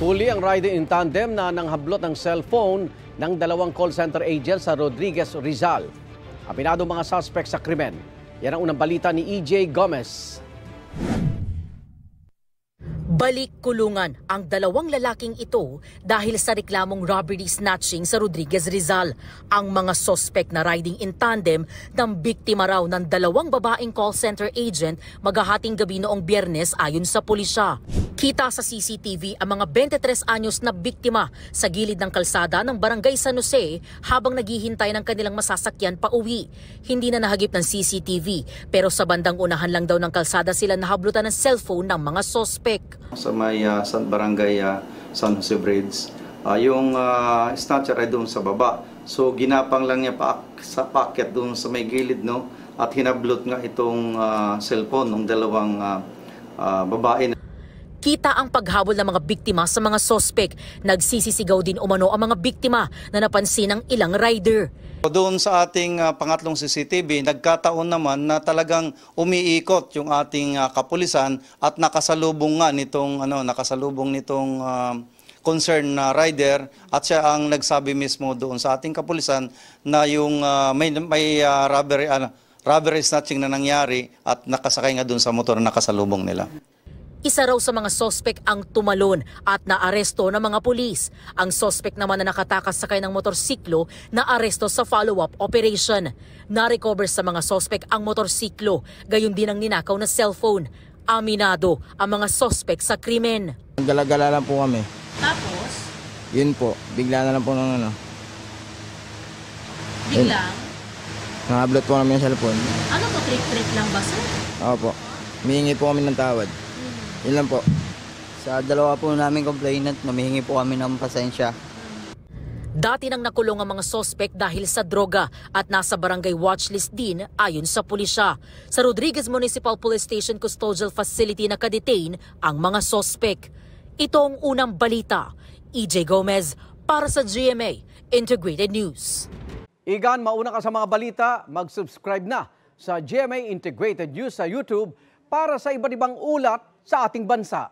Huli ang rider in tandem na nanghablot ng cellphone ng dalawang call center agent sa Rodriguez, Rizal. Aminado mga suspect sa krimen. Yan ang unang balita ni EJ Gomez. Balik kulungan ang dalawang lalaking ito dahil sa reklamong robbery snatching sa Rodriguez, Rizal. Ang mga suspect na riding in tandem ng biktima raw ng dalawang babaeng call center agent maghahating gabi noong Biyernes ayon sa pulisya. Kita sa CCTV ang mga 23 anyos na biktima sa gilid ng kalsada ng Barangay San Jose habang naghihintay ng kanilang masasakyan pa uwi. Hindi na nahagip ng CCTV pero sa bandang unahan lang daw ng kalsada sila nahablutan ng cellphone ng mga suspect. Sa may Barangay San Jose Bridge, yung snatcher ay doon sa baba. So ginapang lang niya sa packet doon sa may gilid, no? At hinablot nga itong cellphone ng dalawang babae. Kita ang paghabol ng mga biktima sa mga sospek. Nagsisisigaw din umano ang mga biktima na napansin ng ilang rider. Doon sa ating pangatlong CCTV, nagkataon naman na talagang umiikot yung ating kapulisan at nakasalubong nga nitong concerned na rider at siya ang nagsabi mismo doon sa ating kapulisan na yung may robbery snatching na nangyari at nakasakay nga doon sa motor na nakasalubong nila. Isa raw sa mga sospek ang tumalon at naaresto ng mga pulis. Ang sospek naman na nakatakas sakay ng motorsiklo na aresto sa follow-up operation. Na-recover sa mga sospek ang motorsiklo, gayon din ang ninakaw na cellphone. Aminado ang mga sospek sa krimen. Gala-gala lang po kami. Tapos? Yun po, bigla na lang po ng Biglang? Nakablot po namin yung cellphone. Ano to, trick-trick lang ba, sir? Opo, humihingi po kami ng tawad. Yun lang po. Sa dalawa po namin complainant, humihingi po kami ng pasensya. Dati nang nakulong ang mga sospek dahil sa droga at nasa barangay watchlist din ayon sa pulisya. Sa Rodriguez Municipal Police Station Custodial Facility na kadetain ang mga sospek. Ito ang unang balita. EJ Gomez para sa GMA Integrated News. Igan, mauna ka sa mga balita, mag-subscribe na sa GMA Integrated News sa YouTube para sa iba't ibang ulat sa ating bansa.